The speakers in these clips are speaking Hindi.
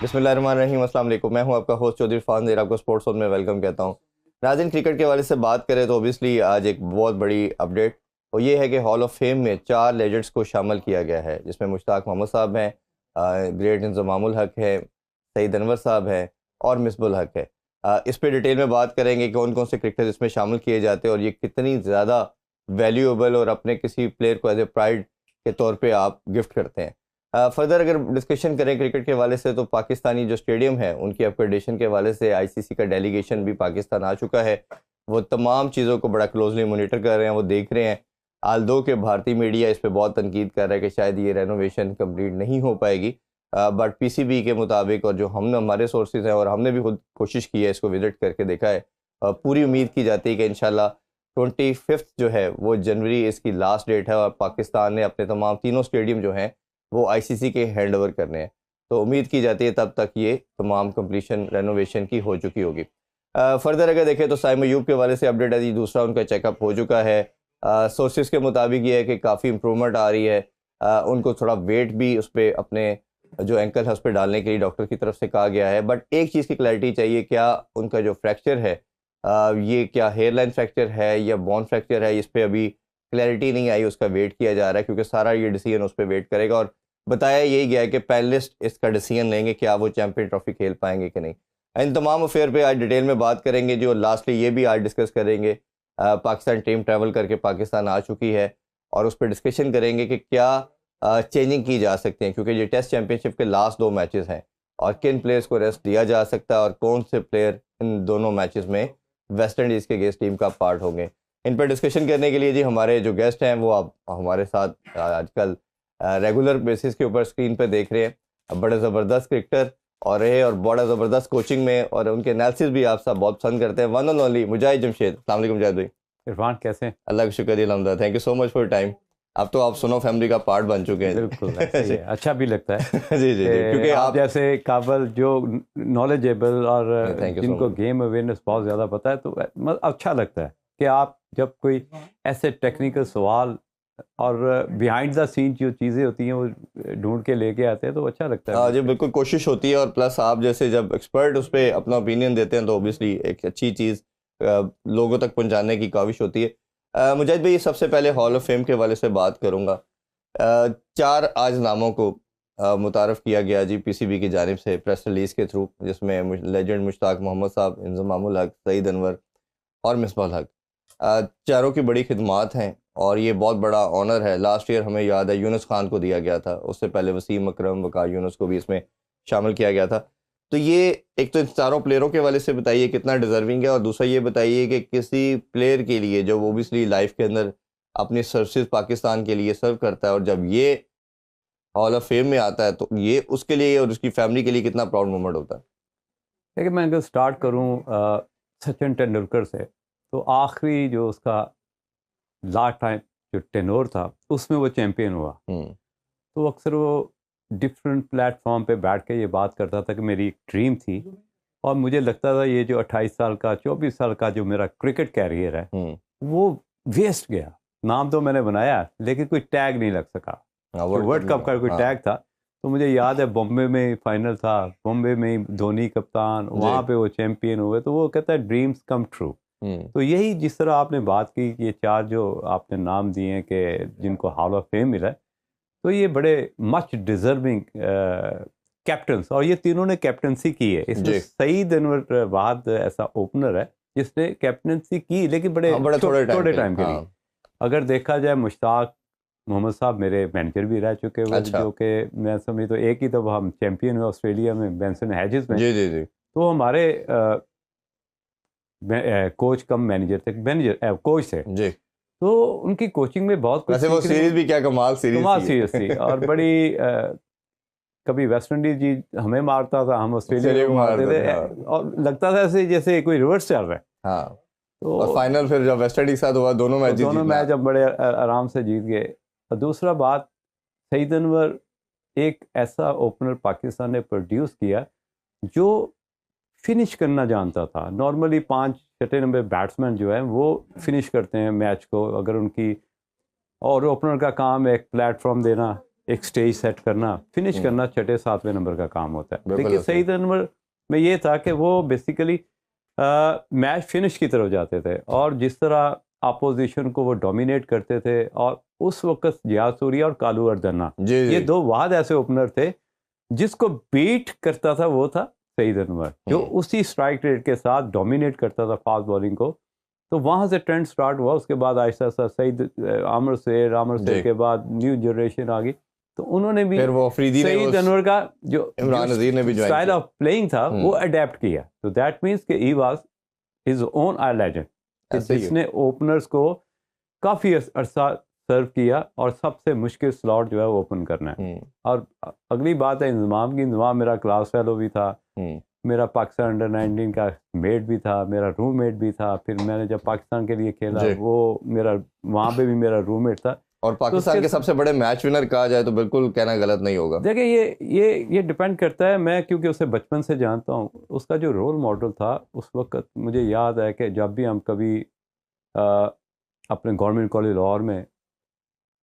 बिस्मिल्लाहिर्रहमानिर्रहीम, अस्सलाम वालेकुम। मैं हूं आपका होस्ट चौधरी फान देर, आपको स्पोर्ट्स जोन में वेलकम कहता हूं। नाज़रीन, क्रिकेट के हवाले से बात करें तो ओबियसली आज एक बहुत बड़ी अपडेट और ये है कि हॉल ऑफ फेम में 4 लेजेंड्स को शामिल किया गया है, जिसमें मुश्ताक मोहम्मद साहब हैं, ग्रेट इंज़मामुल हक है, सईद अनवर साहब हैं और मिसबुल हक है। इस पे डिटेल में बात करेंगे कि कौन कौन से क्रिकेटर इसमें शामिल किए जाते हैं और ये कितनी ज़्यादा वैल्यूएबल और अपने किसी प्लेयर को एज ए प्राइड के तौर पे आप गिफ्ट करते हैं। फर्दर अगर डिस्कशन करें क्रिकेट के हवाले से तो पाकिस्तानी जो स्टेडियम है उनकी अपग्रेडेशन के हवाले से आईसीसी का डेलीगेशन भी पाकिस्तान आ चुका है। वो तमाम चीज़ों को बड़ा क्लोजली मॉनिटर कर रहे हैं, वो देख रहे हैं। आल्दो के भारतीय मीडिया इस पर बहुत तनकीद कर रहा है कि शायद ये रेनोवेशन कंप्लीट नहीं हो पाएगी, बट पीसीबी के मुताबिक और जो हमने हमारे सोर्सेज हैं और हमने भी खुद कोशिश की है, इसको विजिट करके देखा है, पूरी उम्मीद की जाती है कि इंशाल्लाह 25 जो है वो जनवरी इसकी लास्ट डेट है और पाकिस्तान ने अपने तमाम तीनों स्टेडियम जो हैं वो आईसीसी के हैंड ओवर करने हैं। तो उम्मीद की जाती है तब तक ये तमाम कंप्लीशन रेनोवेशन की हो चुकी होगी। फर्दर अगर देखें तो साइम अयूब के हवाले से अपडेट है जी, दूसरा उनका चेकअप हो चुका है। सोर्सेज के मुताबिक ये है कि काफ़ी इम्प्रूवमेंट आ रही है। उनको थोड़ा वेट भी उस पर अपने जो एंकल है उस पर डालने के लिए डॉक्टर की तरफ से कहा गया है, बट एक चीज़ की क्लैरिटी चाहिए, क्या उनका जो फ्रैक्चर है ये क्या हेयरलाइन फ्रैक्चर है या बोन फ्रैक्चर है, इस पर अभी क्लैरिटी नहीं आई। उसका वेट किया जा रहा है क्योंकि सारा ये डिसीजन उस पर वेट करेगा और बताया यही गया है कि पैनलिस्ट इसका डिसीजन लेंगे क्या वो चैंपियन ट्रॉफी खेल पाएंगे कि नहीं। इन तमाम अफेयर पे आज डिटेल में बात करेंगे जो लास्टली ये भी आज डिस्कस करेंगे। पाकिस्तान टीम ट्रैवल करके पाकिस्तान आ चुकी है और उस पर डिस्कशन करेंगे कि क्या चेंजिंग की जा सकती है, क्योंकि ये टेस्ट चैंपियनशिप के लास्ट 2 मैचेस हैं और किन प्लेयर्स को रेस्ट दिया जा सकता है और कौन से प्लेयर इन दोनों मैचेस में वेस्ट इंडीज़ के अगेंस्ट टीम का पार्ट होंगे। इन पर डिस्कशन करने के लिए जी हमारे जो गेस्ट हैं वो आप हमारे साथ आजकल रेगुलर बेसिस के ऊपर स्क्रीन पर देख रहे हैं। बड़े ज़बरदस्त क्रिकेटर और रहे और बड़ा ज़बरदस्त कोचिंग में और उनके एनालिसिस भी आप सब बहुत पसंद करते हैं। वन एंड ओनली मुजाहिद जमशेद। अस्सलाम वालेकुम मुजाहिद भाई। इरफान कैसे हैं? अल्लाह का शुक्र अलहमद, thank you so much for time. अब तो आप सुनो फैमिली का पार्ट बन चुके हैं। बिल्कुल ऐसा ही है। अच्छा भी लगता है जी जी जी, क्योंकि आप जैसे काबल जो नॉलेजेबल और थैंक यू सो जिनको मच। गेम अवेयरनेस बहुत ज़्यादा पता है, तो अच्छा लगता है कि आप जब कोई ऐसे टेक्निकल सवाल और बिहाइंड द सीन जो चीज़ें होती हैं वो ढूंढ के लेके आते हैं, तो अच्छा लगता है। हाँ जी, बिल्कुल कोशिश होती है और प्लस आप जैसे जब एक्सपर्ट उस पर अपना ओपिनियन देते हैं तो ऑब्वियसली एक अच्छी चीज़ लोगों तक पहुंचाने की काविश होती है। मुजाहिद भाई, सबसे पहले हॉल ऑफ फेम के हवाले से बात करूंगा। 4 आज नामों को मुतारफ़ किया गया जी पीसीबी की जानिब से प्रेस रिलीज़ के थ्रू, जिसमें लेजेंड मुश्ताक मोहम्मद साहब, इंज़मामुल हक, सईद अनवर और मिसबाह हक। चारों की बड़ी खिदमात हैं और ये बहुत बड़ा ऑनर है। लास्ट ईयर हमें याद है यूनुस खान को दिया गया था, उससे पहले वसीम अकरम, वकार यूनुस को भी इसमें शामिल किया गया था। तो ये एक तो इन चारों प्लेयरों के हवाले से बताइए कितना डिज़र्विंग है, और दूसरा ये बताइए कि किसी प्लेयर के लिए जो ओबियसली लाइफ के अंदर अपनी सर्विसेज पाकिस्तान के लिए सर्व करता है और जब ये हॉल ऑफ फेम में आता है तो ये उसके लिए और उसकी फैमिली के लिए कितना प्राउड मोमेंट होता है। देखिए, मैं अगर स्टार्ट करूँ सचिन तेंदुलकर से, तो आखिरी जो उसका लास्ट टाइम जो टेनोर था उसमें वो चैम्पियन हुआ, तो अक्सर वो डिफरेंट प्लेटफॉर्म पे बैठ के ये बात करता था कि मेरी एक ड्रीम थी और मुझे लगता था ये जो 28 साल का 24 साल का जो मेरा क्रिकेट कैरियर है वो वेस्ट गया। नाम तो मैंने बनाया लेकिन कोई टैग नहीं लग सका। वर्ल्ड कप का कोई टैग था, तो मुझे याद है बॉम्बे में फाइनल था, बॉम्बे में ही धोनी कप्तान, वहाँ पे वो चैंपियन हुए, तो वो कहता है ड्रीम्स कम ट्रू। तो यही जिस तरह आपने बात की कि ये 4 जो आपने नाम दिए हैं कि जिनको हॉल ऑफ फेम मिला है, तो ये बड़े मच डिजर्विंग कैप्टन्स, और ये तीनों ने कैप्टनसी की है। इसमें सईद अनवर वाद ऐसा ओपनर है जिसने कैप्टनसी की लेकिन बड़े थोड़े टाइम के लिए। अगर देखा जाए, मुश्ताक मोहम्मद साहब मेरे मैनेजर भी रह चुके हुए, जो कि मैं समझ तो एक ही दफ़ा हम चैंपियन हुए ऑस्ट्रेलिया में बेंसन हैजेस में। जी जी जी। तो हमारे कोच कम मैनेजर थे, कोच थे जी। तो उनकी कोचिंग में बहुत कुछ, वो सीरीज भी क्या कमाल सीरीज थी और बड़ी कभी वेस्ट इंडीज जी हमें मारता था, हम ऑस्ट्रेलिया को मारते थे और लगता था ऐसे जैसे कोई रिवर्स चल रहा है। हाँ। तो और फाइनल फिर जब वेस्ट इंडीज के साथ हुआ दोनों मैच अब बड़े आराम से जीत गए। और दूसरा बात, सईद अनवर एक ऐसा ओपनर पाकिस्तान ने प्रोड्यूस किया जो फिनिश करना जानता था। नॉर्मली 5-6 नंबर बैट्समैन जो है वो फिनिश करते हैं मैच को, अगर उनकी, और ओपनर का काम है एक प्लेटफॉर्म देना एक स्टेज सेट करना, फिनिश करना 6-7वें नंबर का काम होता है। बिल्कुल देखिए ऐसे। सईद अनवर में ये था कि वो बेसिकली मैच फिनिश की तरफ जाते थे और जिस तरह अपोजिशन को वो डोमिनेट करते थे, और उस वक्त जियाद सूर्या और कालू अर्दन्ना जी ये जी। दो वाद ऐसे ओपनर थे जिसको बीट करता था, वो था सईद अनवर, जो उसी स्ट्राइक रेट के साथ डोमिनेट करता था फास्ट बॉलिंग को। तो वहाँ से ट्रेंड स्टार्ट हुआ। उसके बाद आहिस्ता आहिस्ता सईद आमर जी। शेर के बाद न्यू जनरेशन आ गई, तो उन्होंने भी फिर वो अफरीदी ने सईद उस अनवर का जो इमरान नज़ीर ने भी ज्वाइन स्टाइल किया। ऑफ प्लेइंग था वो अडेप्ट किया। तो दैट मीन्स कि he was his own I legend, ऐसे ही है। जिसने ओपनर्स को काफ़ी अरसा सर्व किया और सबसे मुश्किल स्लॉट जो है वो ओपन करना है। और अगली बात है इंजमाम की। इंजमाम मेरा क्लास फेलो भी था, मेरा पाकिस्तान अंडर 19 का मेट भी था, मेरा रूममेट भी था। फिर मैंने जब पाकिस्तान के लिए खेला जी। वो मेरा वहाँ पे भी मेरा रूममेट था। और पाकिस्तान के सबसे बड़े मैच विनर कहा जाए तो बिल्कुल कहना गलत नहीं होगा। देखिए ये डिपेंड करता है। मैं क्योंकि उसे बचपन से जानता हूँ, उसका जो रोल मॉडल था उस वक्त मुझे याद है कि जब भी हम कभी अपने गवर्नमेंट कॉलेज लाहौर में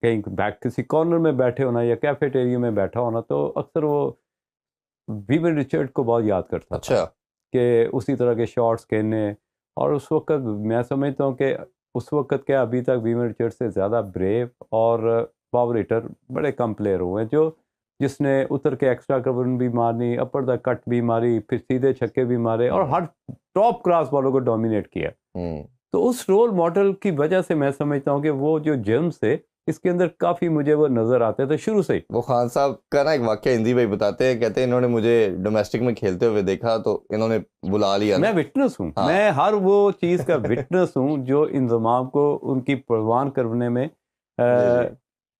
कहीं किसी कॉर्नर में बैठे होना या कैफेटेरिया में बैठा होना, तो अक्सर वो वीवन रिचर्ड को बहुत याद करता अच्छा। था कि उसी तरह के शॉट्स खेलने। और उस वक्त मैं समझता हूँ कि उस वक्त क्या अभी तक वीवन रिचर्ड से ज़्यादा ब्रेव और पावर हिटर बड़े कम प्लेयर हुए हैं, जो जिसने उतर के एक्स्ट्रा कवर भी मारनी, अपर द कट भी मारी, फिर सीधे छक्के भी मारे और हर टॉप क्लास बॉलों को डोमिनेट किया। तो उस रोल मॉडल की वजह से मैं समझता हूँ कि वो जो जर्म्स थे इसके अंदर काफ़ी मुझे वो नज़र आते थे शुरू से ही। वो खान साहब का ना एक वाक्य हिंदी भाई बताते हैं, कहते हैं इन्होंने मुझे डोमेस्टिक में खेलते हुए देखा तो इन्होंने बुला लिया। मैं विटनेस हूँ। हाँ। मैं हर वो चीज़ का विटनेस हूँ जो इंजमाम को उनकी परवान करने में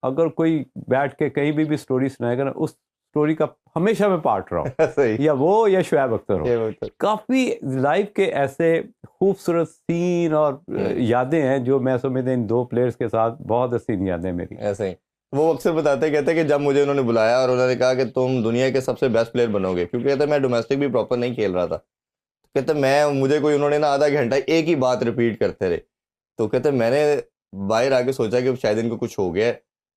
अगर कोई बैठ के कहीं भी स्टोरी सुनाएगा ना, उस स्टोरी का हमेशा मैं पार्ट रहा हूँ या वो या शुएब अख्तर हो। काफ़ी लाइफ के ऐसे खूबसूरत सीन और यादें हैं जो मैं समझता इन दो प्लेयर्स के साथ बहुत हसीन यादें मेरी। ऐसे ही वो अक्सर बताते कहते हैं कि जब मुझे उन्होंने बुलाया और उन्होंने कहा कि तुम दुनिया के सबसे बेस्ट प्लेयर बनोगे, क्योंकि कहते मैं डोमेस्टिक भी प्रॉपर नहीं खेल रहा था। कहते मुझे कोई उन्होंने ना आधा घंटा एक ही बात रिपीट करते रहे। तो कहते मैंने बाहर आके सोचा कि शायद इनको कुछ हो गया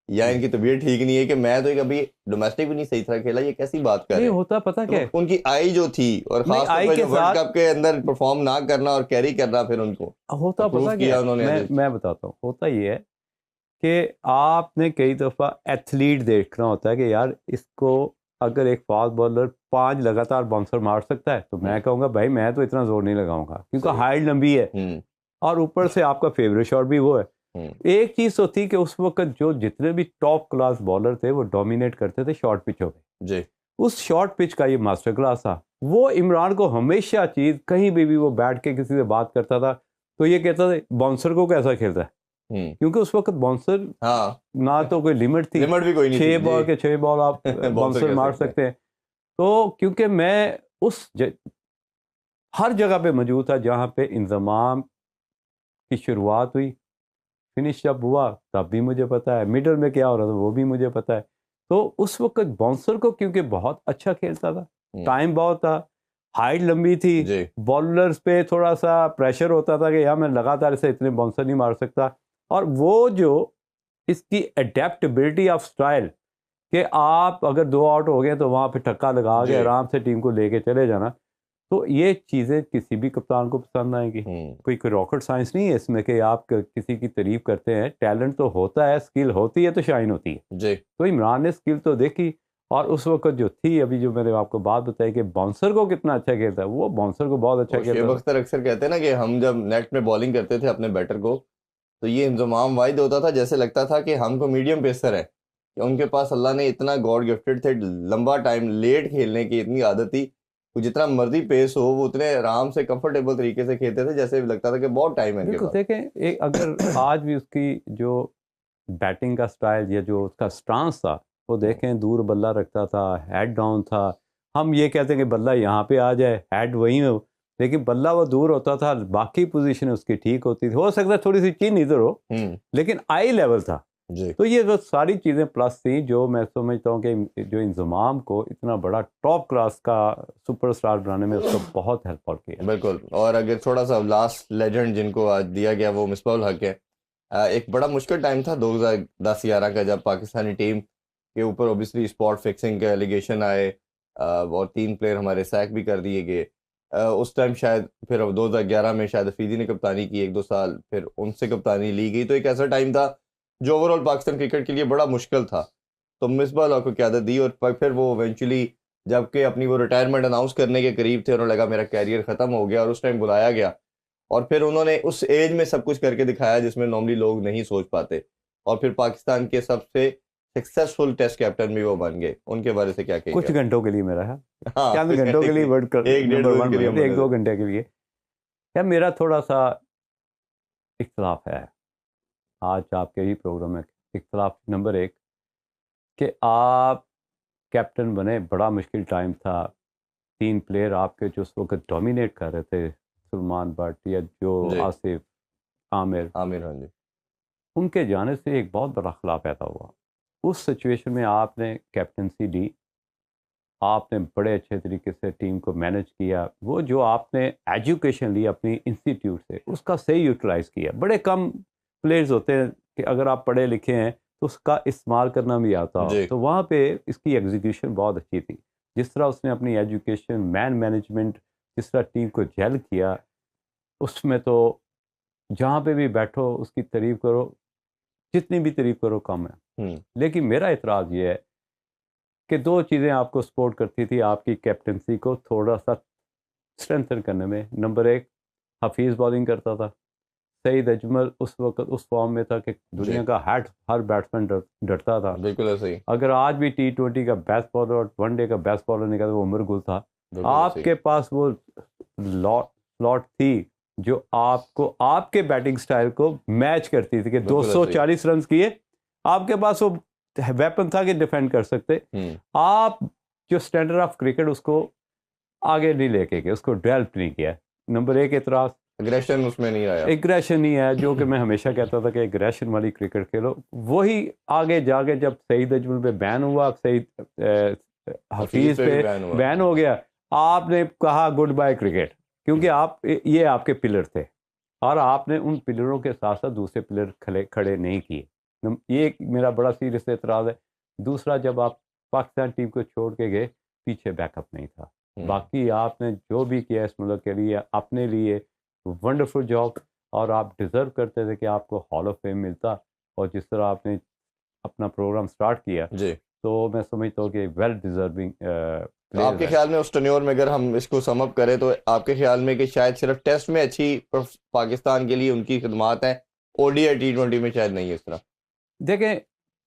या इनकी तबीयत ठीक नहीं है कि मैं तो कभी डोमेस्टिक भी नहीं सही तरह खेला, ये कैसी बात कर रहे हैं। होता पता क्या तो उनकी आई जो थी और खास तौर पे वर्ल्ड कप के अंदर परफॉर्म ना करना और कैरी करना, फिर उनको होता पता क्या उन्होंने मैं बताता हूँ। होता ये है कि आपने कई दफ़ा एथलीट देखना होता है कि यार इसको अगर एक फास्ट बॉलर 5 लगातार बाउंसर मार सकता है तो मैं कहूँगा भाई मैं तो इतना जोर नहीं लगाऊंगा, क्योंकि हाइट लंबी है और ऊपर से आपका फेवरेट शॉट भी वो है। एक चीज़ तो थी कि उस वक्त जो जितने भी टॉप क्लास बॉलर थे वो डोमिनेट करते थे शॉर्ट पिचों पे जी। उस शॉर्ट पिच का ये मास्टर क्लास था। वो इमरान को हमेशा चीज़ कहीं भी वो बैठ के किसी से बात करता था तो ये कहता था बाउंसर को कैसा खेलता है, क्योंकि उस वक्त बाउंसर ना तो कोई लिमिट थी, लिमिट भी कोई नहीं, 6 बॉल के 6 बॉल आप बाउंसर मार सकते हैं। तो क्योंकि मैं हर जगह पे मौजूद था जहाँ पे इंजमाम की शुरुआत हुई, फिनिश जब हुआ तब भी मुझे पता है, मिडल में क्या हो रहा था वो भी मुझे पता है। तो उस वक्त बाउंसर को क्योंकि बहुत अच्छा खेलता था, टाइम बहुत था, हाइट लंबी थी, बॉलर्स पे थोड़ा सा प्रेशर होता था कि यार मैं लगातार इसे इतने बाउंसर नहीं मार सकता। और वो जो इसकी अडेप्टेबिलिटी ऑफ स्टाइल कि आप अगर 2 आउट हो गए तो वहाँ पे टक्का लगा के आराम से टीम को लेके चले जाना, तो ये चीज़ें किसी भी कप्तान को पसंद आएंगी। कोई रॉकेट साइंस नहीं है इसमें कि आप किसी की तारीफ करते हैं, टैलेंट तो होता है, स्किल होती है तो शाइन होती है जी। तो इमरान ने स्किल तो देखी और उस वक्त जो थी, अभी जो मैंने आपको बात बताई कि बाउंसर को कितना अच्छा खेलता है, वो बाउंसर को बहुत अच्छा खेलता है। शुएब अख्तर अक्सर कहते हैं ना कि हम जब नेट में बॉलिंग करते थे अपने बैटर को, तो ये इंजमाम वाहिद होता था जैसे लगता था कि हमको मीडियम पेसर है, कि उनके पास अल्लाह ने इतना गॉड गिफ्टेड थे, लंबा टाइम लेट खेलने की इतनी आदत थी, तो जितना मर्जी पेस हो वो उतने आराम से कंफर्टेबल तरीके से खेलते थे जैसे लगता था कि बहुत टाइम है इनके पास। देखें एक अगर आज भी उसकी जो बैटिंग का स्टाइल या जो उसका स्टांस था वो देखें, दूर बल्ला रखता था, हेड डाउन था। हम ये कहते हैं कि बल्ला यहाँ पे आ जाए, हेड वहीं हो, लेकिन बल्ला वो दूर होता था, बाकी पोजीशन उसकी ठीक होती थी। हो सकता है थोड़ी सी चीन इधर हो, लेकिन आई लेवल था जी। तो ये जो सारी चीज़ें प्लस थी जो मैं समझता हूँ कि जो इंजमाम को इतना बड़ा टॉप क्लास का सुपरस्टार बनाने में उसको बहुत हेल्प किया। बिल्कुल। और अगर थोड़ा सा लास्ट लेजेंड जिनको आज दिया गया वो मिसबाह उल हक है। एक बड़ा मुश्किल टाइम था 2010-11 का, जब पाकिस्तानी टीम के ऊपर ऑब्वियसली स्पॉट फिक्सिंग के एलिगेशन आए, और 3 प्लेयर हमारे सैक भी कर दिए गए। उस टाइम शायद फिर 2011 में शायद अफरीदी ने कप्तानी की 1-2 साल, फिर उनसे कप्तानी ली गई। तो एक ऐसा टाइम था जो ओवरऑल पाकिस्तान क्रिकेट के लिए बड़ा मुश्किल था। तो मिसबाह हक को क़यादत दी, और फिर वो इवेंचुअली जबकि अपनी वो रिटायरमेंट अनाउंस करने के करीब थे, उन्होंने लगा मेरा कैरियर ख़त्म हो गया, और उस टाइम बुलाया गया। और फिर उन्होंने उस एज में सब कुछ करके दिखाया जिसमें नॉर्मली लोग नहीं सोच पाते, और फिर पाकिस्तान के सबसे सक्सेसफुल टेस्ट कैप्टन भी वो बन गए। उनके बारे से क्या कुछ कहेंगे? घंटों के लिए मेरा है, हाँ, चंद कुछ घंटों घंटे के के लिए लिए, वर्ल्ड कप 1-1.5 नंबर 2 दिन वन के लिए हम बने थे, बने 1-2 थे। घंटे के लिए। यार मेरा थोड़ा सा इख्तलाफ है आज आपके ही प्रोग्राम में। इख्तलाफ नंबर 1 कि आप कैप्टन बने, बड़ा मुश्किल टाइम था। 3 प्लेयर आपके जो उस वक्त डोमिनेट कर रहे थे, सलमान बट या जो जी, आसिफ, आमिर, आमिर, हाँ जी। उनके जाने से एक बहुत बड़ा खला पैदा हुआ। उस सिचुएशन में आपने कैप्टनसी ली, आपने बड़े अच्छे तरीके से टीम को मैनेज किया। वो जो आपने एजुकेशन ली अपनी इंस्टीट्यूट से, उसका सही यूटिलाइज़ किया। बड़े कम प्लेयर्स होते हैं कि अगर आप पढ़े लिखे हैं तो उसका इस्तेमाल करना भी आता हो। जी, तो वहाँ पे इसकी एग्जीक्यूशन बहुत अच्छी थी। जिस तरह उसने अपनी एजुकेशन, मैन मैनेजमेंट, जिस तरह टीम को जेल किया, उसमें तो जहाँ पे भी बैठो उसकी तारीफ़ करो, जितनी भी तारीफ़ करो कम है। हुँ, लेकिन मेरा एतराज़ ये है कि 2 चीज़ें आपको सपोर्ट करती थी आपकी कैप्टनसी को थोड़ा-सा स्ट्रेंथन करने में। नंबर 1, हफ़ीज़ बॉलिंग करता था। सईद अजमल उस वक़्त उस फ़ॉर्म में था कि जी, दुनिया का हर बैट्समैन डरता था। बिल्कुल ऐसे ही, अगर आज भी टी20 का बेस्ट बॉलर और वनडे का बेस्ट बॉलर निकला, वो उमर गुल था। बिल्कुल ऐसे ही। आपके पास वो स्लॉट थी जो आपको आपके बैटिंग स्टाइल को मैच करती थी कि बिल्कुल ऐसे ही। 240 रन किए, आपके पास वो वेपन था कि डिफेंड कर सकते। हुँ, आप जो स्टैंडर्ड ऑफ क्रिकेट उसको आगे नहीं लेके गए, उसको डेवलप नहीं किया। नंबर 1 एतराज़। एग्रेशन उसमें नहीं आया। एग्रेशन नहीं है, जो कि मैं हमेशा कहता था कि एग्रेशन वाली क्रिकेट खेलो। वही आगे जाके जब सईद अजमल पे बैन हुआ, हफीज़ हफीज पे भी पे बैन हुआ। बैन हो गया, आपने कहा गुड बाय क्रिकेट, क्योंकि हुँ, आप ये आपके पिलर थे और आपने उन पिलरों के साथ साथ दूसरे पिलर खड़े खड़े नहीं किए। ये एक मेरा बड़ा सीरियस एतराज़ है। दूसरा, जब आप पाकिस्तान टीम को छोड़ के गए, पीछे बैकअप नहीं था। हुँ, बाकी आपने जो भी किया इस मुल्क के लिए, अपने लिए वंडरफुल जॉब, और आप डिज़र्व करते थे कि आपको हॉल ऑफ फेम मिलता। और जिस तरह आपने अपना प्रोग्राम स्टार्ट किया, जी। तो मैं समझता हूँ कि वेल डिज़र्विंग तो प्लेयर आपके है। ख्याल में उस टेन्योर में अगर हम इसको सम अप करें तो आपके ख्याल में कि शायद सिर्फ टेस्ट में अच्छी पाकिस्तान के लिए उनकी खिदमात हैं, ओडीआई टी20 में शायद नहीं है इस तरह? देखें,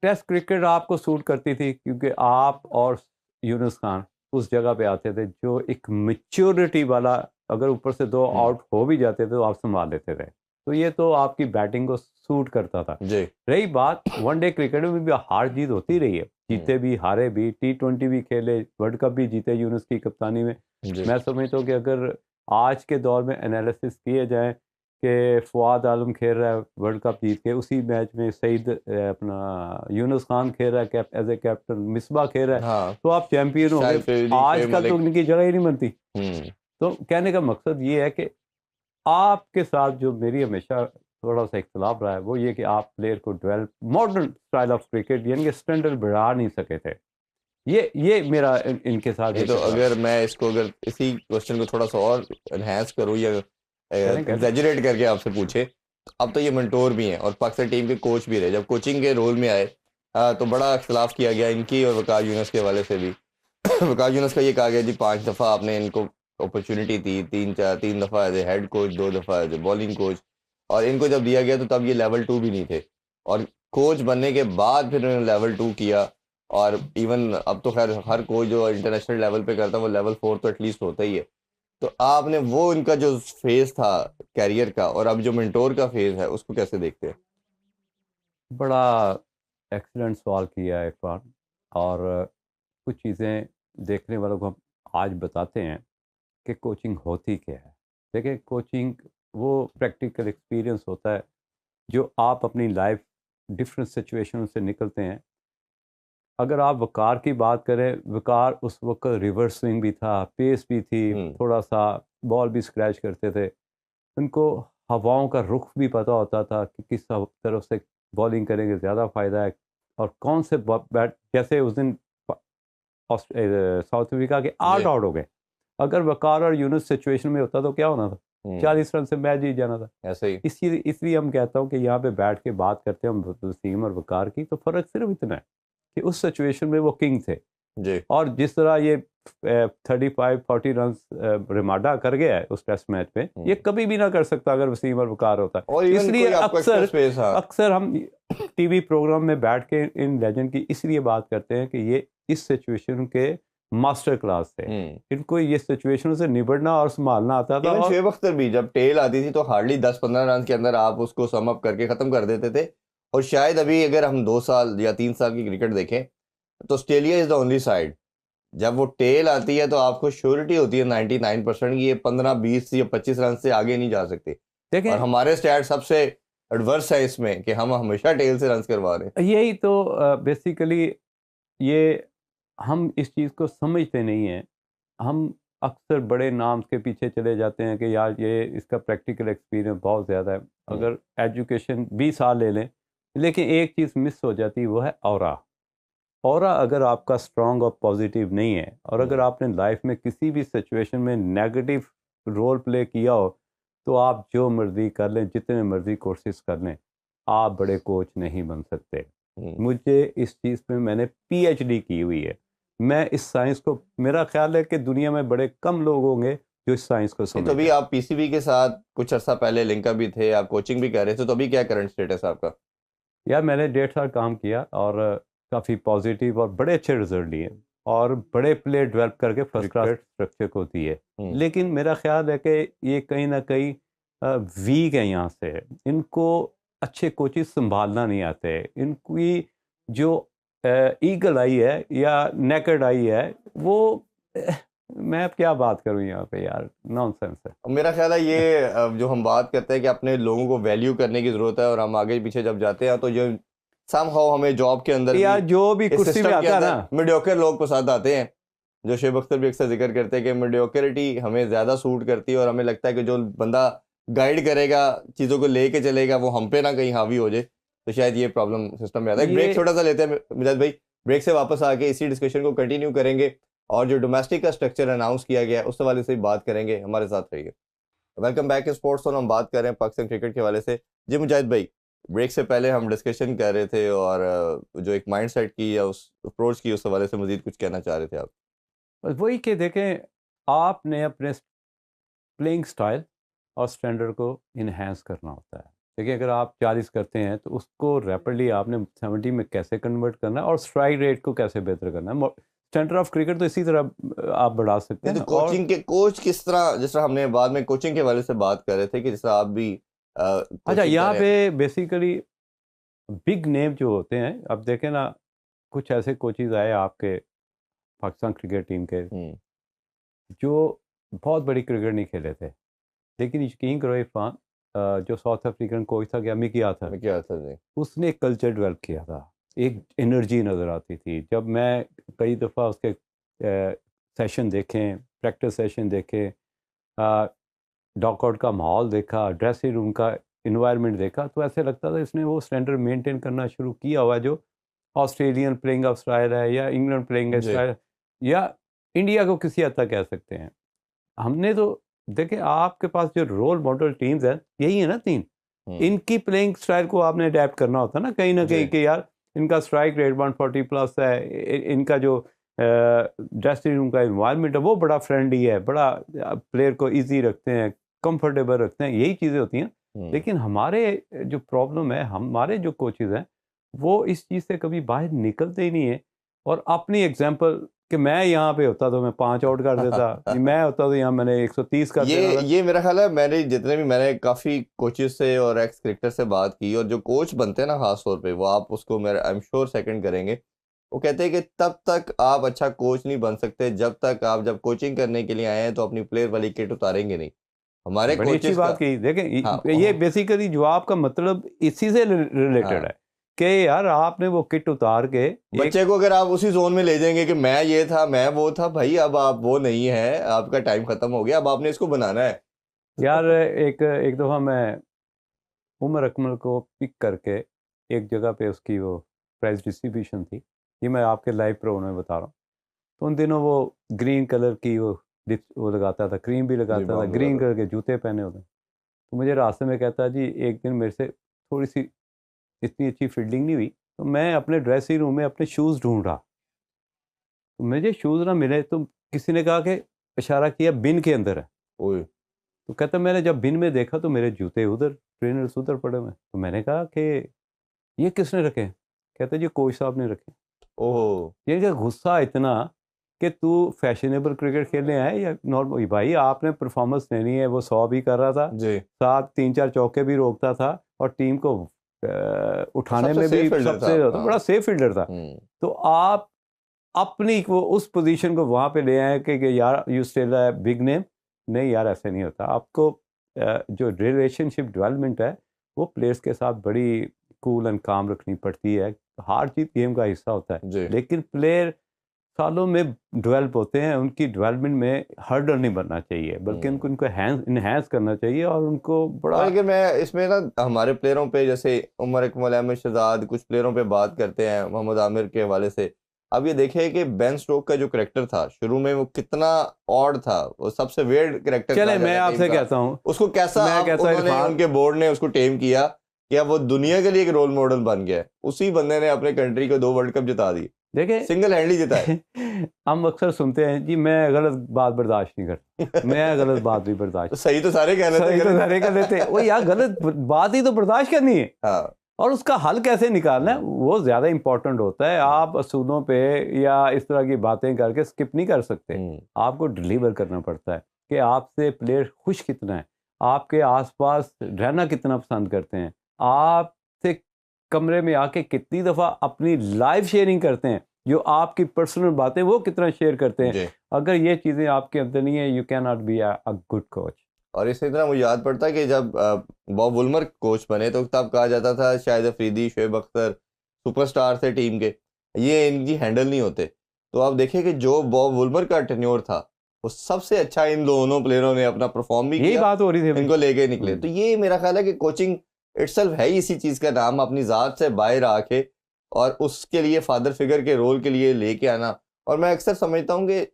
टेस्ट क्रिकेट आपको सूट करती थी क्योंकि आप और यूनुस खान उस जगह पे आते थे जो एक मैच्योरिटी वाला, अगर ऊपर से 2 हुँ, आउट हो भी जाते थे तो आप संभाल लेते थे। तो ये तो आपकी बैटिंग को सूट करता था। जी, रही बात, वनडे क्रिकेट में भी हार जीत होती रही है, हुँ, जीते भी हारे भी, टी20 भी खेले, वर्ल्ड कप भी जीते यूनुस की कप्तानी में। जी, मैं समझता हूँ कि अगर आज के दौर में एनालिसिस किए जाए कि फ़ुआद आलम खेल रहा है वर्ल्ड कप जीत के, उसी मैच में सईद अपना यूनुस खान खेल रहा है एज ए कैप्टन, मिसबा खेल रहा है, हाँ, तो आप चैंपियन हो गए। शाहिद अफरीदी, शोएब आजकल तो मलिक। उनकी जगह ही नहीं बनती। हुँ, तो कहने का मकसद ये है कि आपके साथ जो मेरी हमेशा थोड़ा सा इख्तलाफ रहा है वो ये कि आप प्लेयर को develop, modern style of cricket यानी कि स्टैंडर्ड बढ़ा नहीं सके थे। ये मेरा इनके साथ नहीं एक तो इतराज़ अगर है। मैं इसको अगर इसी क्वेश्चन को थोड़ा सा और एनहांस करूँ या करें। एग्जैजरेट करके आपसे पूछे, अब तो ये मेंटोर भी हैं और पाकिस्तान टीम के कोच भी रहे। जब कोचिंग के रोल में आए, तो बड़ा इख्तलाफ किया गया इनकी और वकार यूनुस के हवाले से भी। वकार यूनुस का ये कहा गया जी 5 दफ़ा आपने इनको अपॉर्चुनिटी दी, 3 दफ़ा एज ए हेड कोच, 2 दफ़ा एज ए बॉलिंग कोच, और इनको जब दिया गया तो तब ये लेवल 2 भी नहीं थे, और कोच बनने के बाद फिर उन्होंने लेवल 2 किया। और इवन अब तो खैर हर कोई जो इंटरनेशनल लेवल पे करता है वो लेवल 4 तो एटलीस्ट होता ही है। तो आपने वो इनका जो फेज़ था कैरियर का और अब जो मेंटोर का फेज़ है उसको कैसे देखते हैं? बड़ा एक्सीलेंट सवाल किया है इरफान। और कुछ चीज़ें देखने वालों को हम आज बताते हैं कि कोचिंग होती क्या है। देखिए, कोचिंग वो प्रैक्टिकल एक्सपीरियंस होता है जो आप अपनी लाइफ डिफरेंट सिचुएशन से निकलते हैं। अगर आप वकार की बात करें, वकार उस वक्त रिवर्स स्विंग भी था, पेस भी थी, हुँ, थोड़ा सा बॉल भी स्क्रैच करते थे। उनको हवाओं का रुख भी पता होता था कि किस तरफ से बॉलिंग करेंगे ज़्यादा फ़ायदा है, और कौन से बैट, जैसे उस दिन साउथ अफ्रीका के 8 आउट हो गए, अगर वकार और यूनुस सिचुएशन में होता तो क्या होना था, 40 रन से मैच जीत जाना था। ऐसे ही इसलिए हम कहता हूँ कि यहाँ पे बैठ के बात करते हैं हम वसीम और वकार की, तो फ़र्क सिर्फ इतना है कि उस सिचुएशन में वो किंग थे जी। और जिस तरह ये 35-40 रन रिमाडा कर गया है उस टेस्ट मैच में, ये कभी भी ना कर सकता अगर वसीम और वकार होता। और इसलिए हाँ। अक्सर हम टीवी प्रोग्राम में बैठ के इन लेजेंड की इसलिए बात करते हैं कि ये इस सिचुएशन के मास्टर क्लास थे, इनको ये सिचुएशन से निबड़ना और संभालना आता था। और शोएब अख्तर भी जब टेल आती थी तो हार्डली 10-15 रन के अंदर आप उसको सम अप करके खत्म कर देते थे। और शायद अभी अगर हम 2 साल या 3 साल की क्रिकेट देखें तो Australia is the only side, जब वो टेल आती है तो आपको श्योरिटी होती है 99% की ये 15-20 या 25 रन से आगे नहीं जा सकते। देखें, और हमारे स्टैट सबसे एडवर्स है इसमें कि हम हमेशा टेल से रन करवा रहे हैं। यही तो बेसिकली ये हम इस चीज़ को समझते नहीं हैं। हम अक्सर बड़े नाम के पीछे चले जाते हैं कि यार ये इसका प्रैक्टिकल एक्सपीरियंस बहुत ज़्यादा है, अगर एजुकेशन 20 साल ले लें, लेकिन एक चीज़ मिस हो जाती है, वो है ऑरा अगर आपका स्ट्रॉन्ग और पॉजिटिव नहीं है, और अगर आपने लाइफ में किसी भी सिचुएशन में नेगेटिव रोल प्ले किया हो, तो आप जो मर्जी कर लें, जितने मर्जी कोशिश कर लें, आप बड़े कोच नहीं बन सकते। मुझे इस चीज़ में मैंने PhD की हुई है, मैं इस साइंस को, मेरा ख्याल है कि दुनिया में बड़े कम लोग होंगे जो इस साइंस को समझते हैं। तो अभी आप PCB के साथ कुछ अर्सा पहले लिंकअप भी थे, आप कोचिंग भी कर रहे थे, तो अभी क्या करंट स्टेटस है आपका? यार मैंने 1.5 साल काम किया और काफ़ी पॉजिटिव और बड़े अच्छे रिजल्ट लिए और बड़े प्लेयर डेवलप करके फर्स्ट क्लास स्ट्रक्चर होती है। लेकिन मेरा ख्याल है कि ये कहीं ना कहीं वीक है यहाँ से, इनको अच्छे कोचेस संभालना नहीं आते, इनकी जो ईगल आई है या नेकेड आई है वो मैं अब क्या बात करूँ यहाँ पे यार, नॉनसेंस है। मेरा ख्याल है ये जो हम बात करते हैं कि अपने लोगों को वैल्यू करने की ज़रूरत है, और हम आगे पीछे जब जाते हैं तो ये समहाउ हमें जॉब के अंदर यार जो भी कुर्सी में आता है ना, मीडियोकर लोग पसंद आते हैं, जो शोएब अख्तर भी अक्सर जिक्र करते हैं कि मीडियोक्रिटी हमें ज़्यादा सूट करती है, और हमें लगता है कि जो बंदा गाइड करेगा, चीज़ों को लेके चलेगा, वो हम पे ना कहीं हावी हो जाए, तो शायद ये प्रॉब्लम सिस्टम में आता है। ब्रेक छोटा सा लेते हैं मिजाज भाई, ब्रेक से वापस आके इसी डिस्कशन को कंटिन्यू करेंगे और जो डोमेस्टिक का स्ट्रक्चर अनाउंस किया गया है उस हवाले से बात करेंगे। हमारे साथ रहिए। Welcome back sports on. हम बात कर रहे हैं पाकिस्तान क्रिकेट के हवाले से। जी मुजाहिद भाई, ब्रेक से पहले हम डिस्कशन कर रहे थे और जो एक माइंडसेट की या उस अप्रोच की, उस हवाले से मजीद कुछ कहना चाह रहे थे आप? बस वही कि देखें, आपने अपने प्लेइंग स्टाइल और स्टैंडर्ड को इन्हेंस करना होता है। देखिए अगर आप 40 करते हैं तो उसको रैपिडली आपने 70 में कैसे कन्वर्ट करना है और स्ट्राइक रेट को कैसे बेहतर करना है। स्टैंडर्ड ऑफ क्रिकेट तो इसी तरह आप बढ़ा सकते हैं। तो कोचिंग के कोच किस तरह, जिस तरह हमने बाद में कोचिंग के हवाले से बात कर रहे थे कि जिस तरह आप भी अच्छा, यहाँ पे बेसिकली बिग नेम जो होते हैं, अब देखें ना, कुछ ऐसे कोचेज आए आपके पाकिस्तान क्रिकेट टीम के जो बहुत बड़ी क्रिकेट नहीं खेले थे, लेकिन यकीन करो इरफान, जो साउथ अफ्रीकन कोच था, क्या मिकी आर्थर, जी, उसने एक कल्चर डेवलप किया था, एक एनर्जी नज़र आती थी। जब मैं कई दफ़ा उसके सेशन देखें, प्रैक्टिस सेशन देखे, डॉकआउट का माहौल देखा, ड्रेसिंग रूम का इन्वायरमेंट देखा, तो ऐसे लगता था इसने वो स्टैंडर्ड मेंटेन करना शुरू किया हुआ जो ऑस्ट्रेलियन प्लेइंग ऑफ स्टाइल है या इंग्लैंड प्लेइंग स्टाइल या इंडिया को किसी हद तक कह सकते हैं। हमने तो देखें, आपके पास जो रोल मॉडल टीम्स है यही है ना 3, इनकी प्लेइंग स्टाइल को आपने अडेप्ट करना होता है ना कहीं कि यार इनका स्ट्राइक रेट 140 प्लस है, इनका जो ड्रेसिंग रूम का इन्वायरमेंट है वो बड़ा फ्रेंडली है, बड़ा प्लेयर को इजी रखते हैं, कंफर्टेबल रखते हैं, यही चीज़ें होती हैं। लेकिन हमारे जो प्रॉब्लम है, हमारे जो कोचेज हैं वो इस चीज़ से कभी बाहर निकलते ही नहीं है, और अपनी एग्जांपल कि मैं यहाँ पे होता तो मैं 5 आउट कर देता, मैं होता तो यहाँ मैंने 130 कर देता। ये मेरा ख्याल है, मैंने काफ़ी कोचेस से और एक्स क्रिकेटर से बात की, और जो कोच बनते हैं ना खास तौर पे, वो आप उसको मेरे आई एम श्योर सेकंड करेंगे, वो कहते हैं कि तब तक आप अच्छा कोच नहीं बन सकते जब तक आप जब कोचिंग करने के लिए आए हैं तो अपनी प्लेयर वाली किट उतारेंगे नहीं। हमारे बड़ी अच्छी बात की। देखें हाँ, ये बेसिकली जवाब का मतलब इसी से रिलेटेड है कि यार आपने वो किट उतार के बच्चे को अगर आप उसी जोन में ले जाएंगे कि मैं ये था, मैं वो था, भाई अब आप वो नहीं है, आपका टाइम खत्म हो गया, अब आपने इसको बनाना है। यार एक दफ़ा मैं उमर अकमल को पिक करके एक जगह पे उसकी वो प्राइज डिस्ट्रीब्यूशन थी, ये मैं आपके लाइव प्रोग्राम में बता रहा हूँ। तो उन दिनों वो ग्रीन कलर की वो लगाता था, क्रीम भी लगाता था, ग्रीन कलर के जूते पहने होते। तो मुझे रास्ते में कहता जी एक दिन मेरे से थोड़ी सी इतनी अच्छी फील्डिंग नहीं हुई, तो मैं अपने ड्रेसिंग रूम में अपने शूज़ ढूंढ रहा, तो मुझे शूज़ ना मिले, तो किसी ने कहा कि इशारा किया बिन के अंदर है। ओए। तो कहता मैंने जब बिन में देखा तो मेरे जूते उधर, ट्रेनर्स उधर पड़े हुए। तो मैंने कहा कि ये किसने रखे? कहते जी कोच साहब ने रखे। ओह। ये क्या गुस्सा इतना कि तू फैशनेबल क्रिकेट खेलने आए या नॉर्मल? भाई आपने परफॉर्मेंस देनी है। वो 100 भी कर रहा था, जी। साथ 3-4 चौके भी रोकता था और टीम को उठाने में भी सबसे बड़ा सेफ फील्डर था। तो आप अपनी वो उस पोजीशन को वहाँ पे ले आए कि यार यू स्टिल है बिग नेम। नहीं यार, ऐसे नहीं होता। आपको जो रिलेशनशिप डेवलपमेंट है वो प्लेयर्स के साथ बड़ी कूल एंड काम रखनी पड़ती है। हार जीत गेम का हिस्सा होता है, लेकिन प्लेयर सालों में डेवलप होते हैं। उनकी डेवलपमेंट में हर्डल नहीं बनना चाहिए, बल्कि उनको इनहेंस करना चाहिए और उनको बड़ा। और लेकिन मैं इसमें ना हमारे प्लेयरों पे, जैसे उमर इकबाल, अहमद शहजाद, कुछ प्लेयरों पे बात करते हैं मोहम्मद आमिर के हवाले से। अब ये देखे कि बेन स्टोक का जो करेक्टर था शुरू में वो कितना ऑड था, वो सबसे वेird करेक्टर। चले मैं आपसे कहता हूँ उसको कैसा उन्होंने उनके बोर्ड ने उसको टेम किया कि अब वो दुनिया के लिए एक रोल मॉडल बन गया। उसी बंदे ने अपने कंट्री को 2 वर्ल्ड कप जिता दी, देखे सिंगल हैंडली जिताए। हम अक्सर सुनते हैं जी मैं गलत बात बर्दाश्त नहीं करता, मैं गलत बात भी बर्दाश्त। सही तो सारे कह लेते वो यार गलत बात ही तो बर्दाश्त करनी है। हाँ। और उसका हल कैसे निकालना है वो ज़्यादा इंपॉर्टेंट होता है। आप असूलों पे या इस तरह की बातें करके स्किप नहीं कर सकते। आपको डिलीवर करना पड़ता है कि आपसे प्लेयर खुश कितना है, आपके आसपास रहना कितना पसंद करते हैं, आपसे कमरे में आके कितनी दफ़ा अपनी लाइव शेयरिंग करते हैं, जो आपकी पर्सनल बातें वो कितना शेयर करते हैं। अगर ये चीज़ें आपके अंदर नहीं है, you can not be a good coach. और इसी तरह मुझे याद पड़ता है कि जब बॉब वुलमर कोच बने तो तब कहा जाता था शाहिद अफरीदी, शोएब अख्तर सुपरस्टार थे टीम के, ये इनकी हैंडल नहीं होते। तो आप देखिए कि जो बॉब वुलमर का टेन्योर था वो सबसे अच्छा इन दोनों प्लेयरों ने अपना परफॉर्म भी किया, बात हो रही थी, इनको लेके निकले। तो ये मेरा ख्याल है कि कोचिंग इटसेल्फ है ही इसी चीज़ का नाम, अपनी ज़ात से बाहर आके और उसके लिए फादर फिगर के रोल के लिए लेके आना। और मैं अक्सर समझता हूँ कि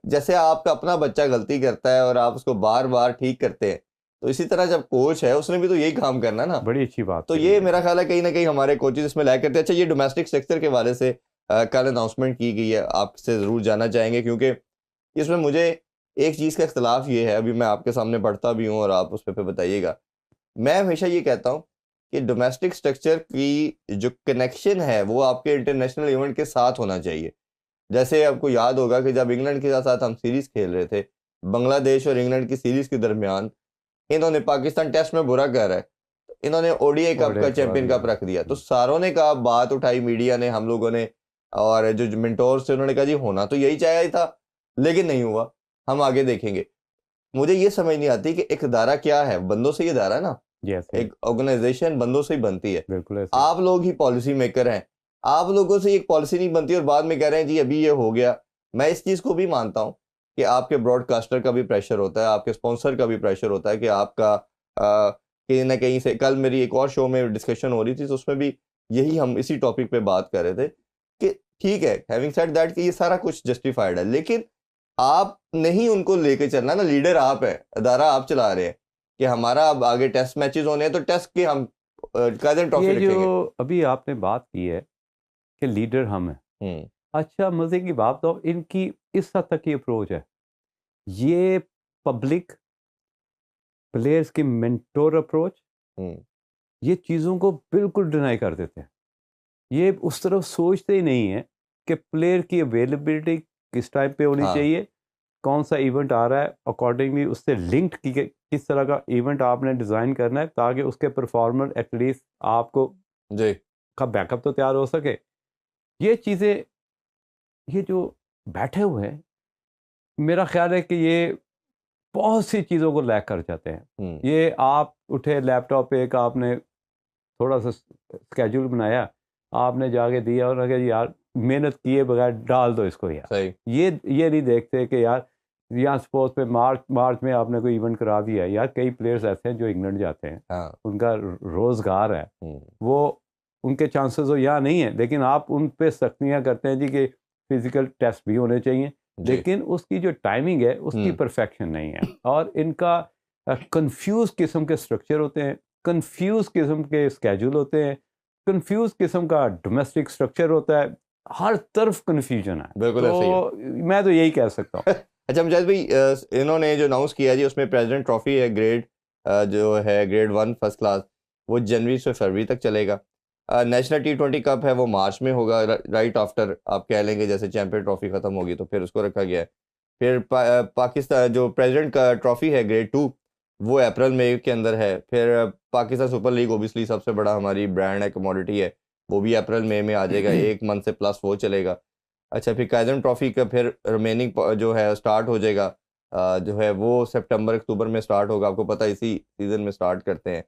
जैसे आपका अपना बच्चा गलती करता है और आप उसको बार बार ठीक करते हैं, तो इसी तरह जब कोच है उसने भी तो यही काम करना ना। बड़ी अच्छी बात। तो ये मेरा ख्याल है कहीं ना कहीं हमारे कोचेज इसमें लायक करते हैं। अच्छा, ये डोमेस्टिक स्ट्रक्चर के वाले से कल अनाउंसमेंट की गई है, आपसे ज़रूर जानना चाहेंगे, क्योंकि इसमें मुझे एक चीज़ का इख्तलाफ ये है, अभी मैं आपके सामने पढ़ता भी हूँ और आप उस पर बताइएगा। मैं हमेशा ये कहता हूँ कि डोमेस्टिक स्ट्रक्चर की जो कनेक्शन है वो आपके इंटरनेशनल इवेंट के साथ होना चाहिए। जैसे आपको याद होगा कि जब इंग्लैंड के साथ हम सीरीज़ खेल रहे थे, बांग्लादेश और इंग्लैंड की सीरीज़ के दरमियान इन्होंने पाकिस्तान टेस्ट में बुरा कर रहा है, इन्होंने ओडीआई कप का चैंपियन कप रख दिया। तो सारों ने कहा, बात उठाई मीडिया ने, हम लोगों ने, और जो मेंटोर्स थे उन्होंने कहा जी होना तो यही चाहिए था, लेकिन नहीं हुआ, हम आगे देखेंगे। मुझे ये समझ नहीं आती कि एक इदारा क्या है, बंदों से ही इदारा है ना। एक ऑर्गेनाइजेशन बंदों से ही बनती है। बिल्कुल, आप लोग ही पॉलिसी मेकर हैं, आप लोगों से एक पॉलिसी नहीं बनती और बाद में कह रहे हैं जी अभी ये हो गया। मैं इस चीज़ को भी मानता हूँ कि आपके ब्रॉडकास्टर का भी प्रेशर होता है, आपके स्पॉन्सर का भी प्रेशर होता है कि आपका कहीं ना कहीं से। कल मेरी एक और शो में डिस्कशन हो रही थी तो उसमें भी यही हम इसी टॉपिक पे बात कर रहे थे कि ठीक है, हैविंग सेड दैट कि ये सारा कुछ जस्टिफाइड है, लेकिन आप नहीं उनको लेके चलना ना। लीडर आप है, अदारा आप चला रहे हैं कि हमारा अब आगे टेस्ट मैचेस होने हैं तो टेस्ट के हम काजन ट्रॉफी रखेंगे। जो अभी आपने बात की है कि लीडर हम हैं, अच्छा मजे की बात तो इनकी इस हद तक की अप्रोच है, ये पब्लिक प्लेयर्स की मेंटोर अप्रोच, ये चीज़ों को बिल्कुल डिनाई कर देते हैं। ये उस तरफ सोचते ही नहीं है कि प्लेयर की अवेलेबिलिटी किस टाइप पे होनी चाहिए, कौन सा इवेंट आ रहा है, अकॉर्डिंगली उससे लिंक्ड किस तरह का इवेंट आपने डिज़ाइन करना है ताकि उसके परफॉर्मर एटलीस्ट आपको का बैकअप तो तैयार हो सके। ये चीज़ें, ये जो बैठे हुए हैं, मेरा ख्याल है कि ये बहुत सी चीज़ों को लैक कर जाते हैं। ये आप उठे लैपटॉप पे एक आपने थोड़ा सा स्केड्यूल बनाया, आपने जाके दिया और अगर यार मेहनत किए बगैर डाल दो इसको यार, ये नहीं देखते कि यार यहाँ सपोज पे मार्च में आपने कोई इवेंट करा दिया। यार कई प्लेयर्स ऐसे हैं जो इंग्लैंड जाते हैं, उनका रोजगार है, वो उनके चांसेस हो या नहीं है, लेकिन आप उन पे सख्तियाँ करते हैं जी कि फिजिकल टेस्ट भी होने चाहिए, लेकिन उसकी जो टाइमिंग है उसकी परफेक्शन नहीं है। और इनका कंफ्यूज किस्म के स्ट्रक्चर होते हैं, कंफ्यूज किस्म के स्केड्यूल होते हैं, कंफ्यूज किस्म का डोमेस्टिक स्ट्रक्चर होता है, हर तरफ कंफ्यूजन है। बिल्कुल ऐसे ही है। तो मैं तो यही कह सकता हूँ। अच्छा मुजाहिद भाई, इन्होंने जो अनाउंस किया जी उसमें प्रेसिडेंट ट्रॉफी है ग्रेड जो है ग्रेड 1 फर्स्ट क्लास, वो जनवरी से फरवरी तक चलेगा। नेशनल T20 कप है वो मार्च में होगा, राइट आफ्टर आप कह लेंगे जैसे चैंपियन ट्रॉफी ख़त्म होगी तो फिर उसको रखा गया है। फिर पाकिस्तान जो प्रेसिडेंट का ट्रॉफी है ग्रेड 2 वो अप्रैल मई के अंदर है। फिर पाकिस्तान सुपर लीग ओबियसली सबसे बड़ा हमारी ब्रांड है, कमोडिटी है, वो भी अप्रैल मई में आ जाएगा, एक मंथ से प्लस वो चलेगा। अच्छा फिर काइजन ट्रॉफी का फिर रिमेनिंग जो है स्टार्ट हो जाएगा, जो है वो सितंबर अक्टूबर में स्टार्ट होगा, आपको पता है इसी सीज़न में स्टार्ट करते हैं।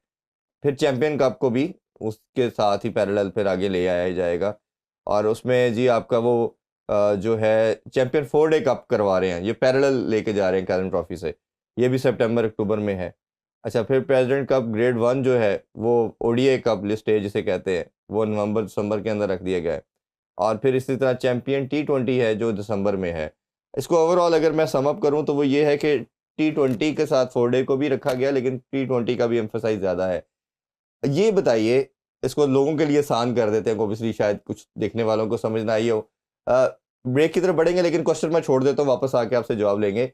फिर चैंपियन कप को भी उसके साथ ही पैरेलल फिर आगे ले आया जाएगा। और उसमें जी आपका वो जो है चैंपियन 4 डे कप करवा रहे हैं, ये पैरेलल लेके जा रहे हैं काइजन ट्रॉफी से, ये भी सितंबर अक्टूबर में है। अच्छा फिर प्रेसिडेंट कप ग्रेड 1 जो है वो ODI कप लिस्ट है जिसे कहते हैं, वो नवंबर दिसंबर के अंदर रख दिया गया है। और फिर इसी तरह चैंपियन T20 है जो दिसंबर में है। इसको ओवरऑल अगर मैं सम अप करूं तो वो ये है कि T20 के साथ 4 डे को भी रखा गया, लेकिन T20 का भी एम्फसाइज ज़्यादा है। ये बताइए, इसको लोगों के लिए आसान कर देते हैं, ओबियसली शायद कुछ देखने वालों को समझ ना आई हो। ब्रेक की तरफ बढ़ेंगे लेकिन क्वेश्चन मैं छोड़ देता हूँ, वापस आके आपसे जवाब लेंगे।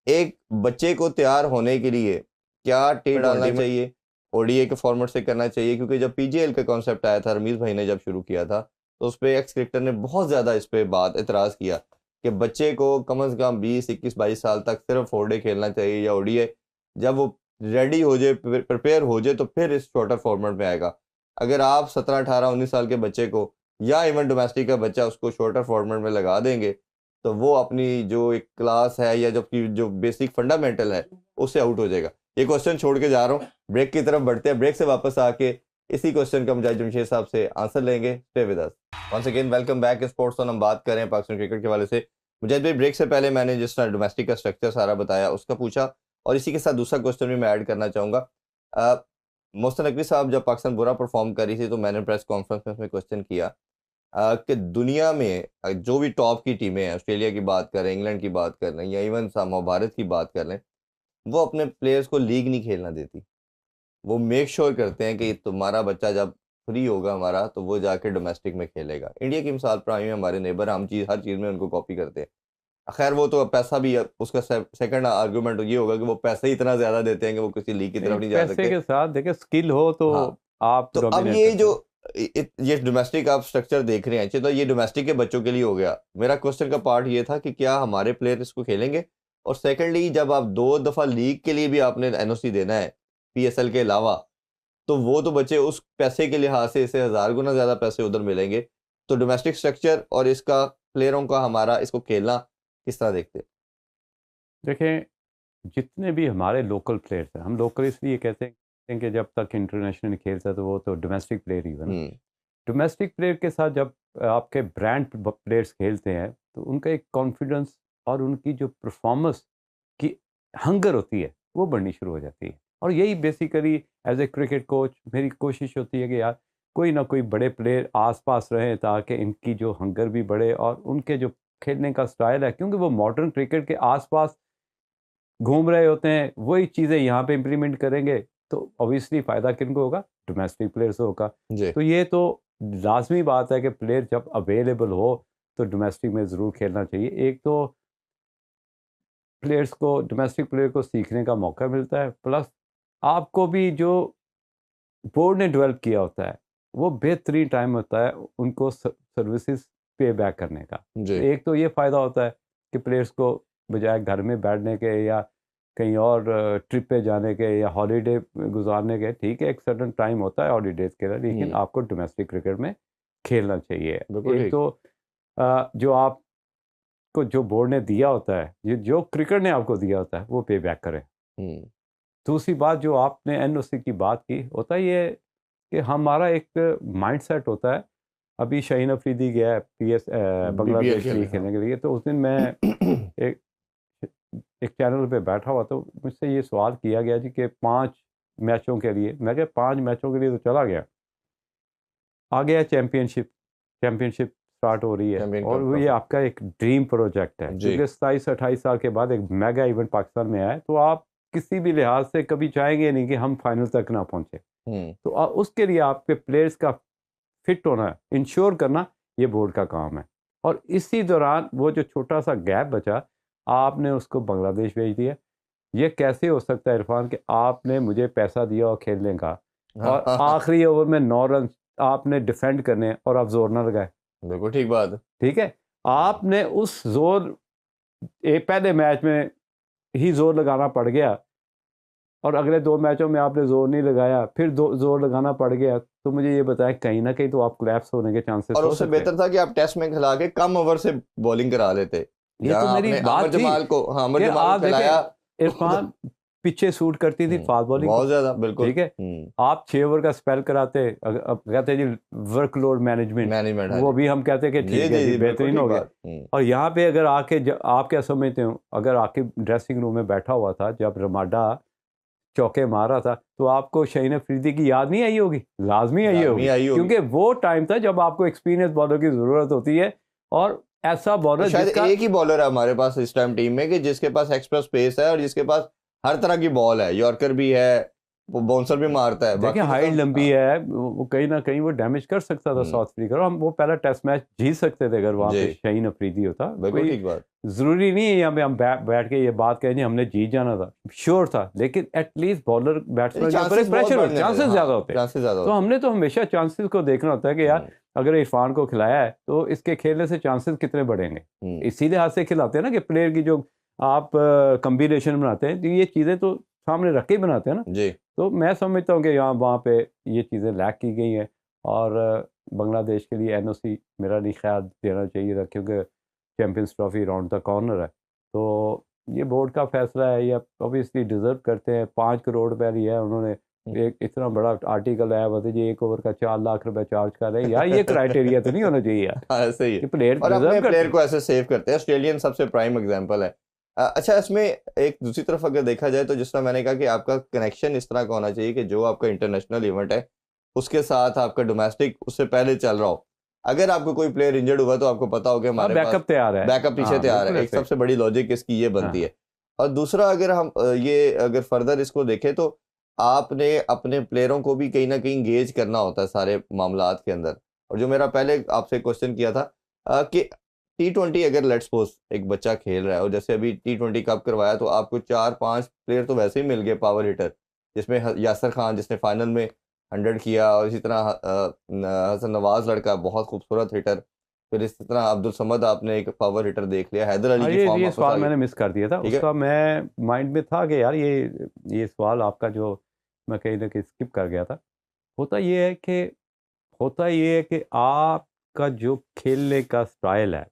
एक बच्चे को तैयार होने के लिए क्या डालना चाहिए, ODI के फॉर्मेट से करना चाहिए? क्योंकि जब PGL का कॉन्सेप्ट आया था, रमीज भाई ने जब शुरू किया था, तो उस पर एक्स क्रिकेटर ने बहुत ज़्यादा इस पर बात एतराज़ किया कि बच्चे को कम से कम 20 21 22 साल तक सिर्फ 4 डे खेलना चाहिए या ODI, जब वो रेडी हो जाए, प्रिपेयर हो जाए, तो फिर इस शॉर्टर फॉर्मेट में आएगा। अगर आप 17 18 19 साल के बच्चे को या इवन डोमेस्टिक का बच्चा उसको शॉर्टर फॉर्मेट में लगा देंगे, तो वो अपनी जो एक क्लास है या जो बेसिक फंडामेंटल है उससे आउट हो जाएगा। ये क्वेश्चन छोड़ के जा रहा हूँ, ब्रेक की तरफ बढ़ते हैं, ब्रेक से वापस आके इसी क्वेश्चन का मुजाहिद जमशेद साहब से आंसर लेंगे। Stay with us. Once again welcome back sports on. हम बात करें पाकिस्तान क्रिकेट के हवाले से। मुजाहिद भाई, ब्रेक से पहले मैंने जिस तरह डोमेस्टिक का स्ट्रक्चर सारा बताया उसका पूछा, और इसी के साथ दूसरा क्वेश्चन भी मैं ऐड करना चाहूँगा। मोहसिन नकवी साहब जब पाकिस्तान बुरा परफॉर्म करी थी तो मैंने प्रेस कॉन्फ्रेंस में उसमें क्वेश्चन किया कि दुनिया में जो भी टॉप की टीमें हैं, ऑस्ट्रेलिया की बात करें, इंग्लैंड की बात कर लें, या इवन भारत की बात कर लें, वो अपने प्लेयर्स को लीग नहीं खेलना देती। वो मेक श्योर करते हैं कि तुम्हारा बच्चा जब फ्री होगा हमारा तो वो जाके डोमेस्टिक में खेलेगा। इंडिया की मिसाल प्राइम में हमारे नेबर, हम चीज़ हर चीज़ में उनको कॉपी करते हैं। खैर वो तो पैसा भी है, उसका सेकंड आर्गूमेंट ये होगा कि वो पैसे ही इतना ज़्यादा देते हैं कि वो किसी लीग की तरफ नहीं जा पैसे सकते। के साथ देखिए स्किल हो तो हाँ, आप तो अब डोमिनेट ये कर जो सकते ये डोमेस्टिक आप स्ट्रक्चर देख रहे हैं, चलो ये डोमेस्टिक के बच्चों के लिए हो गया। मेरा क्वेश्चन का पार्ट ये था कि क्या हमारे प्लेयर इसको खेलेंगे? और सेकंडली जब आप 2 दफ़ा लीग के लिए भी आपने NOC देना है PSL के अलावा, तो वो तो बच्चे उस पैसे के लिहाज से इससे 1000 गुना ज़्यादा पैसे उधर मिलेंगे। तो डोमेस्टिक स्ट्रक्चर और इसका प्लेयरों का हमारा इसको खेलना किस तरह देखते हैं? देखें, जितने भी हमारे लोकल प्लेयर्स हैं, हम लोकल इसलिए कहते हैं कि जब तक इंटरनेशनल नहीं खेलता तो वो तो डोमेस्टिक प्लेयर ही बना। डोमेस्टिक प्लेयर के साथ जब आपके ब्रांड प्लेयर्स खेलते हैं तो उनका एक कॉन्फिडेंस और उनकी जो परफॉर्मेंस की हंगर होती है वो बढ़नी शुरू हो जाती है। और यही basically as a cricket coach मेरी कोशिश होती है कि यार कोई ना कोई बड़े प्लेयर आसपास रहें ताकि इनकी जो हंगर भी बढ़े और उनके जो खेलने का स्टाइल है, क्योंकि वो मॉडर्न क्रिकेट के आसपास घूम रहे होते हैं, वही चीज़ें यहाँ पे इम्प्लीमेंट करेंगे तो ऑब्वियसली फ़ायदा किनको होगा? डोमेस्टिक प्लेयर्स को होगा। जी। तो ये तो लाज़मी बात है कि प्लेयर जब अवेलेबल हो तो डोमेस्टिक में ज़रूर खेलना चाहिए। एक तो प्लेयर्स को, डोमेस्टिक प्लेयर को सीखने का मौका मिलता है, प्लस आपको भी जो बोर्ड ने डेवलप किया होता है वो बेहतरीन टाइम होता है उनको सर्विसेज पे बैक करने का। जी। तो एक तो ये फ़ायदा होता है कि प्लेयर्स को बजाय घर में बैठने के या कहीं और ट्रिप पे जाने के या हॉलीडे गुजारने के, ठीक है एक सर्टन टाइम होता है हॉलीडेज़ के लिए, लेकिन आपको डोमेस्टिक क्रिकेट में खेलना चाहिए। बिल्कुल एक ठीक। तो जो आपको जो बोर्ड ने दिया होता है, ये जो क्रिकेट ने आपको दिया होता है वो पे बैक करें। हुँ। दूसरी बात जो आपने NOC की बात की, होता ये कि हमारा एक माइंडसेट होता है। अभी शाहीन अफरीदी गया है BPL बांग्लादेश खेलने, लीग हाँ। खेलने के लिए, तो उस दिन मैं एक एक चैनल पे बैठा हुआ तो मुझसे ये सवाल किया गया जी कि 5 मैचों के लिए, मैं कहा 5 मैचों के लिए तो चला गया, आ गया चैंपियनशिप स्टार्ट हो रही है Champion और Cup वो ये Trophy। आपका एक ड्रीम प्रोजेक्ट है जी। क्योंकि 27-28 साल के बाद एक मेगा इवेंट पाकिस्तान में आया है, तो आप किसी भी लिहाज से कभी चाहेंगे नहीं कि हम फाइनल तक ना पहुंचे। तो उसके लिए आपके प्लेयर्स का फिट होना, इंश्योर करना, ये बोर्ड का काम है। और इसी दौरान वो जो छोटा सा गैप बचा, आपने उसको बांग्लादेश भेज दिया। ये कैसे हो सकता है इरफान कि आपने मुझे पैसा दिया और खेलने का, और आखिरी ओवर में 9 रन आपने डिफेंड करने और आप जोर ना लगाए। बिल्कुल ठीक बात। ठीक है, आपने उस जोर पहले मैच में ही जोर लगाना पड़ गया और अगले 2 मैचों में आपने जोर नहीं लगाया, फिर जोर लगाना पड़ गया, तो मुझे ये बताएं कहीं ना कहीं तो आप कोलैप्स होने के चांसेस और हो उससे सकते हैं। बेहतर था कि आप टेस्ट में खिला के कम ओवर से बॉलिंग करा लेते। ये जहां तो मेरी आपने बात अमर थी जमाल को, हाँ, अमर कि जमाल आप को खिलाया। देखें इरफान पीछे सूट करती थी फास्ट बॉलिंग बहुत ज्यादा, बिल्कुल। ठीक है, आप 6 ओवर का स्पेल कराते, अब कहते हैं जी वर्कलोड मैनेजमेंट, वो भी हम कहते हैं कि ठीक है जी बेहतरीन हो गया। और यहाँ पे अगर आके आप क्या समझते हो, अगर आके ड्रेसिंग रूम में बैठा हुआ था जब रमाडा चौके मारा था, तो आपको शाहीन अफरीदी की याद नहीं आई होगी? लाजमी आई होगी, क्योंकि वो टाइम था जब आपको एक्सपीरियंस बॉलर की जरूरत होती है। और ऐसा बॉलर शायद जिसका एक ही बॉलर है हमारे पास इस टाइम टीम में कि जिसके पास एक्स्ट्रा स्पेस है और जिसके पास हर तरह की बॉल है, यॉर्कर भी है, वो बाउंसर भी मारता है। देखिए हाइट लंबी है, वो कहीं ना कहीं वो डैमेज कर सकता था साउथ अफ्रीका, और हम वो पहला टेस्ट मैच जीत सकते थे अगर वहाँ पे शाहीन अफरीदी होता। बिल्कुल ठीक बात। जरूरी नहीं है यहाँ पे हम बैठ के ये बात कहें जी हमने जीत जाना था, श्योर था, लेकिन एटलीस्ट बॉलर बैट्समैन के ऊपर प्रेशर, चांसेस ज्यादा होते हैं। तो हमने तो हमेशा चांसेस को देखना होता है कि यार अगर इरफान को खिलाया है तो इसके खेलने से चांसेस कितने बढ़ेंगे। इसी लिहाज से खिलाते हैं ना कि प्लेयर की जो आप कॉम्बिनेशन बनाते हैं, तो ये चीज़ें तो सामने रख के ही बनाते हैं ना जी। तो मैं समझता हूँ कि यहाँ वहाँ पे ये चीज़ें लैक की गई हैं, और बांग्लादेश के लिए एनओसी मेरा नहीं ख्याल देना चाहिए था, क्योंकि champions trophy round the corner है। तो ये बोर्ड का फैसला है, ये ऑब्वियसली डिजर्व करते हैं। 5 करोड़ रुपया लिया है उन्होंने, एक इतना बड़ा आर्टिकल आया बताइए जी 1 ओवर का 4 लाख रुपए चार्ज कर रहे हैं यार, ये क्राइटेरिया तो नहीं होना चाहिए यार। सही है, प्लेयर और अपने प्लेयर को ऐसे सेव करते हैं। ऑस्ट्रेलियन सबसे प्राइम एग्जांपल है। अच्छा, इसमें एक दूसरी तरफ अगर देखा जाए तो जिस तरह मैंने कहा कि आपका कनेक्शन इस तरह का होना चाहिए कि जो आपका इंटरनेशनल इवेंट है उसके साथ आपका डोमेस्टिक उससे पहले चल रहा हो। अगर आपको कोई प्लेयर इंजर्ड हुआ तो आपको पता हो कि हमारे पास बैकअप तैयार है, बैकअप पीछे तैयार है। एक सबसे बड़ी लॉजिक इसकी ये बनती है। और दूसरा, अगर हम ये अगर फर्दर इसको देखें तो आपने अपने प्लेयरों को भी कहीं ना कहीं इंगेज करना होता है सारे मामलात के अंदर। और जो मेरा पहले आपसे क्वेश्चन किया था कि T20 अगर लेट्स सपोज एक बच्चा खेल रहा है, और जैसे अभी T20 कप करवाया तो आपको 4-5 प्लेयर तो वैसे ही मिल गए पावर हिटर, जिसमें यासर खान जिसने फाइनल में 100 किया, और इसी तरह हसन नवाज लड़का बहुत खूबसूरत हिटर, फिर इसी तरह अब्दुल समद आपने एक पावर हिटर देख लिया, हैदर अली की फॉर्म। ये सवाल मैंने मिस कर दिया था, उसका मैं माइंड में था कि यार ये सवाल आपका जो मैं कहीं ना कहीं स्किप कर गया था। होता ये है कि आपका जो खेलने का स्टाइल है,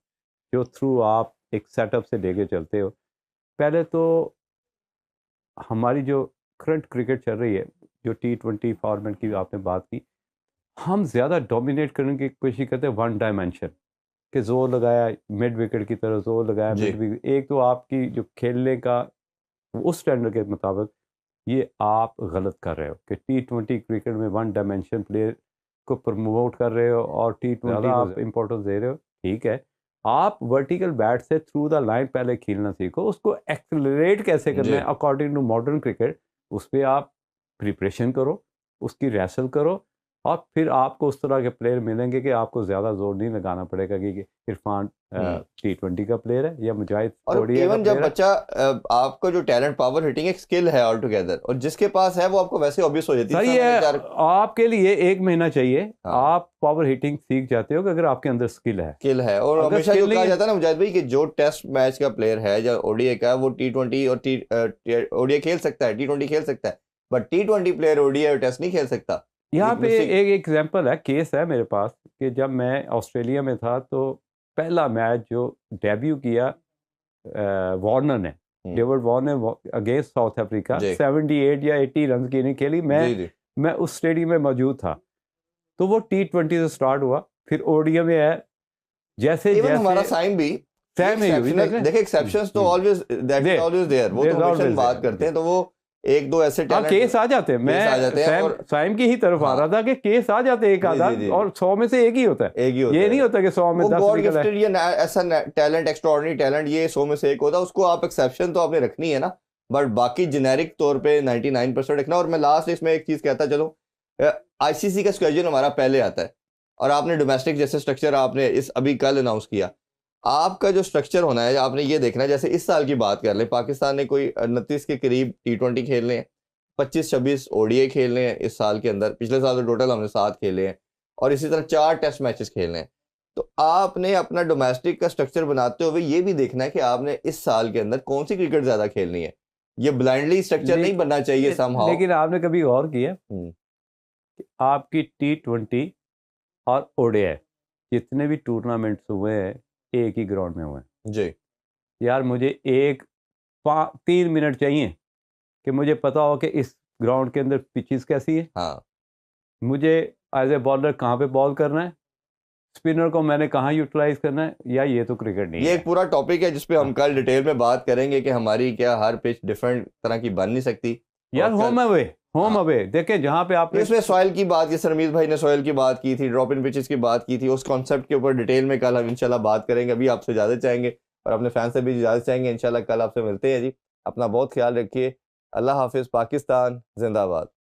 जो थ्रू आप एक सेटअप से लेके चलते हो। पहले तो हमारी जो करंट क्रिकेट चल रही है, जो T20 फॉर्मेट की आपने बात की, हम ज़्यादा डोमिनेट करने की कोशिश करते हैं वन डायमेंशन, कि जोर लगाया मिड विकेट की तरह, जोर लगाया मिड विकेट। एक तो आपकी जो खेलने का उस स्टैंडर्ड के मुताबिक ये आप गलत कर रहे हो कि T20 क्रिकेट में वन डायमेंशन प्लेयर को प्रमोट कर रहे हो और T20 आप इम्पोर्टेंस दे रहे हो। ठीक है, आप वर्टिकल बैट से थ्रू द लाइन पहले खेलना सीखो, उसको एक्सेलरेट कैसे करना है अकॉर्डिंग टू मॉडर्न क्रिकेट, उस पर आप प्रिपरेशन करो, उसकी रेसल करो, और फिर आपको उस तरह के प्लेयर मिलेंगे कि आपको ज़्यादा जोर नहीं लगाना पड़ेगा कि इरफान T20 का प्लेयर है या मुजाहिद। और इवन जब बच्चा आपको जो टैलेंट पावर हिटिंग एक स्किल है ऑल टुगेदर, और जिसके पास है वो आपको वैसे ऑब्वियस हो जाती है। सही है, आपके लिए 1 महीना चाहिए, आप पावर हिटिंग सीख जाते हो अगर आपके अंदर स्किल है। और हमेशा जो कहा जाता है ना मुजाहिद भाई कि जो टेस्ट मैच का प्लेयर है या ओडीआई का, वो T20 और ओडीआई खेल सकता है, T20 खेल सकता है, बट T20 प्लेयर ओडीआई और टेस्ट नहीं खेल सकता। यहाँ पे एक एग्जांपल है, केस है मेरे पास, कि जब मैं ऑस्ट्रेलिया में था तो पहला मैच जो डेब्यू किया वार्नर ने, David Warner against south Africa, 78 या 80 रन की नहीं खेली, मैं उस स्टेडियम में मौजूद था। तो वो T20 से स्टार्ट हुआ, फिर ओडीआई में है, जैसे हमारा साइन भी देखिए, एक्सेप्शंस तो ऑलवेज देयर, वो तो हमेशा बात करते हैं, तो वो एक दो ऐसे हाँ टैलेंट केस आ जाते हैं। केस आ जाते हैं और सैम की ही तरफ आ हाँ। रहा था कि केस आ जाते हैं एक आधा, और 100 में से एक ही होता है। एक ही होता ये है। नहीं होता कि 100 में वो 10 गॉड निकल आए। गिफ्टेड ये ऐसा टैलेंट, एक्स्ट्राऑर्डिनरी टैलेंट, ये 100 में से एक होता है, उसको आप एक्सेप्शन तो आपने रखनी है ना, बट बाकी जेनेरिक तौर पे 99% रखना। और मैं लास्ट इसमें एक चीज कहता चलो, आईसीसी का स्केड्यूल हमारा पहले आता है और आपने डोमेस्टिक जैसे स्ट्रक्चर आपने इस अभी कल अनाउंस किया, आपका जो स्ट्रक्चर होना है आपने ये देखना है। जैसे इस साल की बात कर ले, पाकिस्तान ने कोई 29 के करीब T20 खेलने हैं, 25-26 ओडीआई खेलने हैं इस साल के अंदर। पिछले साल तो टोटल हमने 7 खेले हैं और इसी तरह 4 टेस्ट मैचेस खेलने हैं। तो आपने अपना डोमेस्टिक का स्ट्रक्चर बनाते हुए ये भी देखना है कि आपने इस साल के अंदर कौन सी क्रिकेट ज्यादा खेलनी है। ये ब्लाइंडली स्ट्रक्चर नहीं बनना चाहिए समहाउ। लेकिन आपने कभी गौर किया कि आपकी T20 और ओडीआई जितने भी टूर्नामेंट्स हुए हैं एक ही ग्राउंड में हुए हैं जी। यार, मुझे 3 मिनट चाहिए कि मुझे पता हो कि इस ग्राउंड के अंदर पिचेस कैसी है, हाँ, मुझे एज ए बॉलर कहाँ पे बॉल करना है, स्पिनर को मैंने कहाँ यूटिलाइज करना है। या ये तो क्रिकेट नहीं ये है। एक पूरा टॉपिक है जिसपे हम कल डिटेल में बात करेंगे कि हमारी क्या हर पिच डिफरेंट तरह की बन नहीं सकती यार। होम अवे देखे जहाँ पे आपने इसमें सॉइल की बात की, सरमीत भाई ने सॉइल की बात की थी, ड्रॉप इन पिचेस की बात की थी, उस कॉन्सेप्ट के ऊपर डिटेल में कल हम इंशाल्लाह बात करेंगे। अभी आपसे इजाजत चाहेंगे और अपने फैन से भी इजाजत चाहेंगे। इंशाल्लाह कल आपसे मिलते हैं जी। अपना बहुत ख्याल रखिए। अल्लाह हाफिज। पाकिस्तान जिंदाबाद।